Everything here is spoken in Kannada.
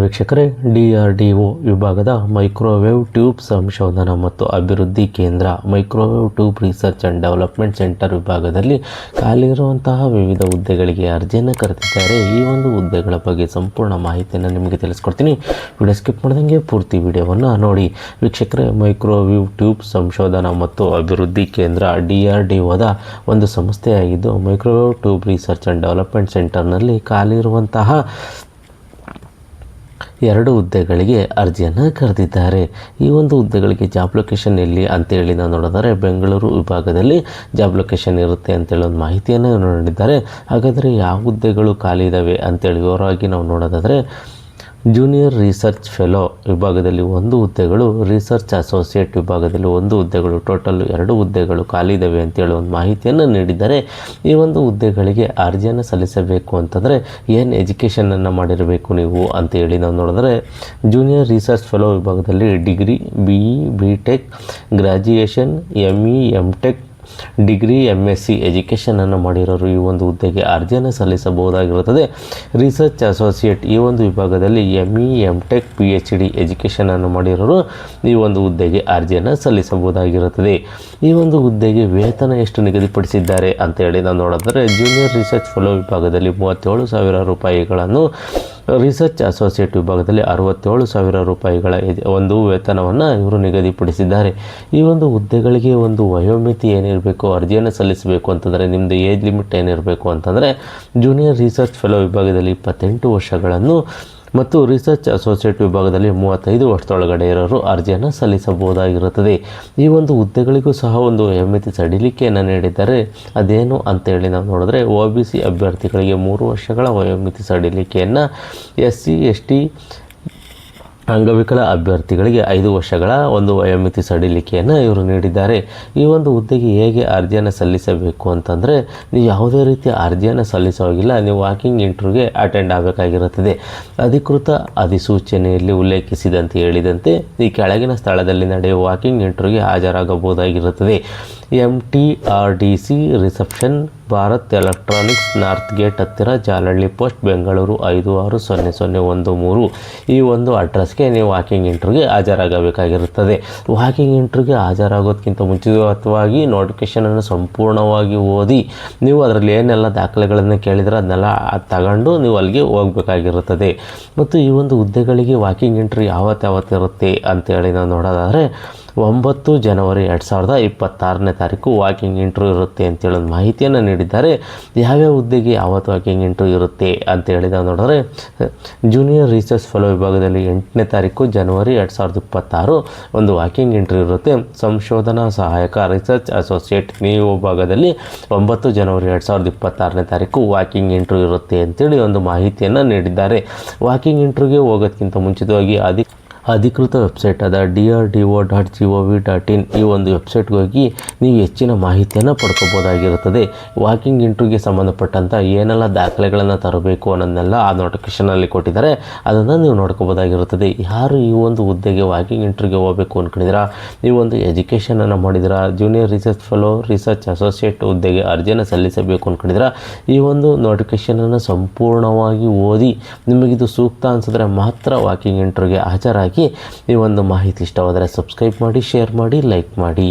ವೀಕ್ಷಕರೇ, DRDO ವಿಭಾಗದ ಮೈಕ್ರೋವೇವ್ ಟ್ಯೂಬ್ ಸಂಶೋಧನಾ ಮತ್ತು ಅಭಿವೃದ್ಧಿ ಕೇಂದ್ರ microwave tube research and development centre ವಿಭಾಗದಲ್ಲಿ ಖಾಲಿಯಿರುವಂತಹ ವಿವಿಧ ಹುದ್ದೆಗಳಿಗೆ ಅರ್ಜಿಯನ್ನು ಕರೆದಿದ್ದಾರೆ. ಈ ಒಂದು ಹುದ್ದೆಗಳ ಬಗ್ಗೆ ಸಂಪೂರ್ಣ ಮಾಹಿತಿಯನ್ನು ನಿಮಗೆ ತಿಳಿಸ್ಕೊಡ್ತೀನಿ. ವಿಡಿಯೋ ಸ್ಕಿಪ್ ಮಾಡ್ದಂಗೆ ಪೂರ್ತಿ ವಿಡಿಯೋವನ್ನು ನೋಡಿ. ವೀಕ್ಷಕರೇ, ಮೈಕ್ರೋವೇವ್ ಟ್ಯೂಬ್ ಸಂಶೋಧನಾ ಮತ್ತು ಅಭಿವೃದ್ಧಿ ಕೇಂದ್ರ DRDOದ ಒಂದು ಸಂಸ್ಥೆಯಾಗಿದ್ದು, microwave tube research and development ಸೆಂಟರ್ನಲ್ಲಿ ಖಾಲಿಯಿರುವಂತಹ 2 ಹುದ್ದೆಗಳಿಗೆ ಅರ್ಜಿಯನ್ನು ಕರೆದಿದ್ದಾರೆ. ಈ ಒಂದು ಹುದ್ದೆಗಳಿಗೆ ಜಾಬ್ ಲೊಕೇಶನ್ ಎಲ್ಲಿ ಅಂತೇಳಿ ನಾವು ನೋಡಿದರೆ ಬೆಂಗಳೂರು ವಿಭಾಗದಲ್ಲಿ ಜಾಬ್ ಲೊಕೇಶನ್ ಇರುತ್ತೆ ಅಂತೇಳಿ ಒಂದು ಮಾಹಿತಿಯನ್ನು ನೀಡಿದ್ದಾರೆ. ಹಾಗಾದರೆ ಯಾವ ಹುದ್ದೆಗಳು ಖಾಲಿ ಇದ್ದಾವೆ ಅಂತೇಳಿ ವಿವರವಾಗಿ ನಾವು ನೋಡೋದಾದರೆ, ಜೂನಿಯರ್ ರಿಸರ್ಚ್ ಫೆಲೋ ವಿಭಾಗದಲ್ಲಿ 1 ಹುದ್ದೆಗಳು, ರಿಸರ್ಚ್ ಅಸೋಸಿಯೇಟ್ ವಿಭಾಗದಲ್ಲಿ 1 ಹುದ್ದೆಗಳು, ಟೋಟಲ್ 2 ಹುದ್ದೆಗಳು ಖಾಲಿ ಇದ್ದಾವೆ ಅಂತೇಳಿ ಒಂದು ಮಾಹಿತಿಯನ್ನು ನೀಡಿದ್ದಾರೆ. ಈ ಒಂದು ಹುದ್ದೆಗಳಿಗೆ ಅರ್ಜಿಯನ್ನು ಸಲ್ಲಿಸಬೇಕು ಅಂತಂದರೆ ಏನು ಎಜುಕೇಷನನ್ನು ಮಾಡಿರಬೇಕು ನೀವು ಅಂತೇಳಿ ನಾವು ನೋಡಿದ್ರೆ, ಜೂನಿಯರ್ ರಿಸರ್ಚ್ ಫೆಲೋ ವಿಭಾಗದಲ್ಲಿ degree, BE, BTech, graduation, ME, MTech, degree, MSc ಎಜುಕೇಷನನ್ನು ಮಾಡಿರೋರು ಈ ಒಂದು ಹುದ್ದೆಗೆ ಅರ್ಜಿಯನ್ನು ಸಲ್ಲಿಸಬಹುದಾಗಿರುತ್ತದೆ. ರಿಸರ್ಚ್ ಅಸೋಸಿಯೇಟ್ ಈ ಒಂದು ವಿಭಾಗದಲ್ಲಿ ME, MTech, PhD ಎಜುಕೇಷನನ್ನು ಮಾಡಿರೋರು ಈ ಒಂದು ಹುದ್ದೆಗೆ ಅರ್ಜಿಯನ್ನು ಸಲ್ಲಿಸಬಹುದಾಗಿರುತ್ತದೆ. ಈ ಒಂದು ಹುದ್ದೆಗೆ ವೇತನ ಎಷ್ಟು ನಿಗದಿಪಡಿಸಿದ್ದಾರೆ ಅಂತೇಳಿ ನಾವು ನೋಡಿದ್ರೆ, ಜೂನಿಯರ್ ರಿಸರ್ಚ್ ಫೆಲೋ ವಿಭಾಗದಲ್ಲಿ 37,000 ರೂಪಾಯಿಗಳನ್ನು, ರಿಸರ್ಚ್ ಅಸೋಸಿಯೇಟ್ ವಿಭಾಗದಲ್ಲಿ 67,000 ರೂಪಾಯಿಗಳ ಒಂದು ವೇತನವನ್ನು ಇವರು ನಿಗದಿಪಡಿಸಿದ್ದಾರೆ. ಈ ಒಂದು ಹುದ್ದೆಗಳಿಗೆ ಒಂದು ವಯೋಮಿತಿ ಏನಿರಬೇಕು, ಅರ್ಜಿಯನ್ನು ಸಲ್ಲಿಸಬೇಕು ಅಂತಂದರೆ ನಿಮ್ಮದು ಏಜ್ ಲಿಮಿಟ್ ಏನಿರಬೇಕು ಅಂತಂದರೆ, ಜೂನಿಯರ್ ರಿಸರ್ಚ್ ಫೆಲೋ ವಿಭಾಗದಲ್ಲಿ 28 ವರ್ಷಗಳನ್ನು ಮತ್ತು ರಿಸರ್ಚ್ ಅಸೋಸಿಯೇಟ್ ವಿಭಾಗದಲ್ಲಿ 35 ವರ್ಷದೊಳಗಡೆ ಇರೋರು ಅರ್ಜಿಯನ್ನು ಸಲ್ಲಿಸಬಹುದಾಗಿರುತ್ತದೆ. ಈ ಒಂದು ಹುದ್ದೆಗಳಿಗೂ ಸಹ ಒಂದು ವಯೋಮಿತಿ ಸಡಿಲಿಕೆಯನ್ನು ನೀಡಿದ್ದಾರೆ. ಅದೇನು ಅಂತೇಳಿ ನಾವು ನೋಡಿದ್ರೆ, OBC ಅಭ್ಯರ್ಥಿಗಳಿಗೆ 3 ವರ್ಷಗಳ ವಯೋಮಿತಿ ಸಡಿಲಿಕೆಯನ್ನು, SC ST ಅಂಗವಿಕಲ ಅಭ್ಯರ್ಥಿಗಳಿಗೆ 5 ವರ್ಷಗಳ ಒಂದು ವಯೋಮಿತಿ ಸಡಿಲಿಕೆಯನ್ನು ಇವರು ನೀಡಿದ್ದಾರೆ. ಈ ಒಂದು ಹುದ್ದೆಗೆ ಹೇಗೆ ಅರ್ಜಿಯನ್ನು ಸಲ್ಲಿಸಬೇಕು ಅಂತಂದರೆ, ನೀವು ಯಾವುದೇ ರೀತಿಯ ಅರ್ಜಿಯನ್ನು ಸಲ್ಲಿಸೋಗಿಲ್ಲ, ನೀವು ವಾಕಿಂಗ್ ಇಂಟರ್ವ್ಯೂಗೆ ಅಟೆಂಡ್ ಆಗಬೇಕಾಗಿರುತ್ತದೆ. ಅಧಿಕೃತ ಅಧಿಸೂಚನೆಯಲ್ಲಿ ಉಲ್ಲೇಖಿಸಿದಂತೆ ಹೇಳಿದಂತೆ ಈ ಕೆಳಗಿನ ಸ್ಥಳದಲ್ಲಿ ನಡೆಯುವ ವಾಕಿಂಗ್ ಇಂಟರ್ವ್ಯೂಗೆ ಹಾಜರಾಗಬಹುದಾಗಿರುತ್ತದೆ. MTRDC reception, Bharat Electronics, north gate ಹತ್ತಿರ, ಜಾಲಹಳ್ಳಿ ಪೋಸ್ಟ್, ಬೆಂಗಳೂರು 560013. ಈ ಒಂದು ಅಡ್ರೆಸ್ಗೆ ನೀವು ವಾಕಿಂಗ್ ಇಂಟರ್ವ್ಯೂಗೆ ಹಾಜರಾಗಬೇಕಾಗಿರುತ್ತದೆ. ವಾಕಿಂಗ್ ಇಂಟರ್ವ್ಯೂಗೆ ಹಾಜರಾಗೋದಕ್ಕಿಂತ ಮುಂಚಿತವಾಗಿ ನೋಟಿಫಿಕೇಷನನ್ನು ಸಂಪೂರ್ಣವಾಗಿ ಓದಿ, ನೀವು ಅದರಲ್ಲಿ ಏನೆಲ್ಲ ದಾಖಲೆಗಳನ್ನು ಕೇಳಿದ್ರೆ ಅದನ್ನೆಲ್ಲ ತಗೊಂಡು ನೀವು ಅಲ್ಲಿಗೆ ಹೋಗಬೇಕಾಗಿರುತ್ತದೆ. ಮತ್ತು ಈ ಒಂದು ಹುದ್ದೆಗಳಿಗೆ ವಾಕಿಂಗ್ ಇಂಟರ್ವ್ಯೂ ಯಾವತ್ತಿರುತ್ತೆ ಅಂತೇಳಿ ನಾವು ನೋಡೋದಾದರೆ, 9 ಜನವರಿ 2026ನೇ ತಾರೀಕು ವಾಕಿಂಗ್ ಇಂಟರ್ವ್ಯೂ ಇರುತ್ತೆ ಅಂತೇಳಿ ಒಂದು ಮಾಹಿತಿಯನ್ನು ನೀಡಿದ್ದಾರೆ. ಯಾವ್ಯಾವ ಹುದ್ದೆಗೆ ಯಾವತ್ತು ವಾಕಿಂಗ್ ಇಂಟರ್ವ್ಯೂ ಇರುತ್ತೆ ಅಂತೇಳಿ ನಾವು ನೋಡಿದ್ರೆ, ಜೂನಿಯರ್ ರಿಸರ್ಚ್ ಫೆಲೋ ವಿಭಾಗದಲ್ಲಿ 8ನೇ ತಾರೀಕು ಜನವರಿ 2026 ಒಂದು ವಾಕಿಂಗ್ ಇಂಟರ್ವ್ಯೂ ಇರುತ್ತೆ. ಸಂಶೋಧನಾ ಸಹಾಯಕ ರಿಸರ್ಚ್ ಅಸೋಸಿಯೇಟ್ ಈ ವಿಭಾಗದಲ್ಲಿ 9 ಜನವರಿ 2026ನೇ ತಾರೀಕು ವಾಕಿಂಗ್ ಇಂಟರ್ವ್ಯೂ ಇರುತ್ತೆ ಅಂತೇಳಿ ಒಂದು ಮಾಹಿತಿಯನ್ನು ನೀಡಿದ್ದಾರೆ. ವಾಕಿಂಗ್ ಇಂಟರ್ವ್ಯೂಗೆ ಹೋಗೋದಕ್ಕಿಂತ ಮುಂಚಿತವಾಗಿ ಅಧಿಕೃತ ವೆಬ್ಸೈಟ್ ಆದ DRDO.gov.in ಈ ಒಂದು ವೆಬ್ಸೈಟ್ಗೆ ಹೋಗಿ ನೀವು ಹೆಚ್ಚಿನ ಮಾಹಿತಿಯನ್ನು ಪಡ್ಕೋಬೋದಾಗಿರುತ್ತದೆ. ವಾಕಿಂಗ್ ಇಂಟರ್ವ್ಯೂಗೆ ಸಂಬಂಧಪಟ್ಟಂಥ ಏನೆಲ್ಲ ದಾಖಲೆಗಳನ್ನು ತರಬೇಕು ಅನ್ನೋದನ್ನೆಲ್ಲ ಆ ನೋಟಿಫಿಕೇಷನಲ್ಲಿ ಕೊಟ್ಟಿದ್ದಾರೆ, ಅದನ್ನು ನೀವು ನೋಡ್ಕೋಬೋದಾಗಿರುತ್ತದೆ. ಯಾರು ಈ ಒಂದು ಹುದ್ದೆಗೆ ವಾಕಿಂಗ್ ಇಂಟರ್ವ್ಯೂಗೆ ಹೋಗಬೇಕು ಅಂದ್ಕೊಂಡಿದ್ದೀರಾ, ಈ ಒಂದು ಎಜುಕೇಷನನ್ನು ಮಾಡಿದ್ದೀರಾ, junior research fellow, research associate ಹುದ್ದೆಗೆ ಅರ್ಜಿಯನ್ನು ಸಲ್ಲಿಸಬೇಕು ಅಂದ್ಕೊಂಡಿದ್ದೀರಾ, ಈ ಒಂದು ನೋಟಿಫಿಕೇಷನನ್ನು ಸಂಪೂರ್ಣವಾಗಿ ಓದಿ ನಿಮಗಿದು ಸೂಕ್ತ ಅನಿಸಿದ್ರೆ ಮಾತ್ರ ವಾಕಿಂಗ್ ಇಂಟರ್ವ್ಯೂಗೆ ಹಾಜರಾಗಿ. ಈ ಒಂದು ಮಾಹಿತಿ ಇಷ್ಟವಾದರೆ ಸಬ್ಸ್ಕ್ರೈಬ್ ಮಾಡಿ, ಶೇರ್ ಮಾಡಿ, ಲೈಕ್ ಮಾಡಿ.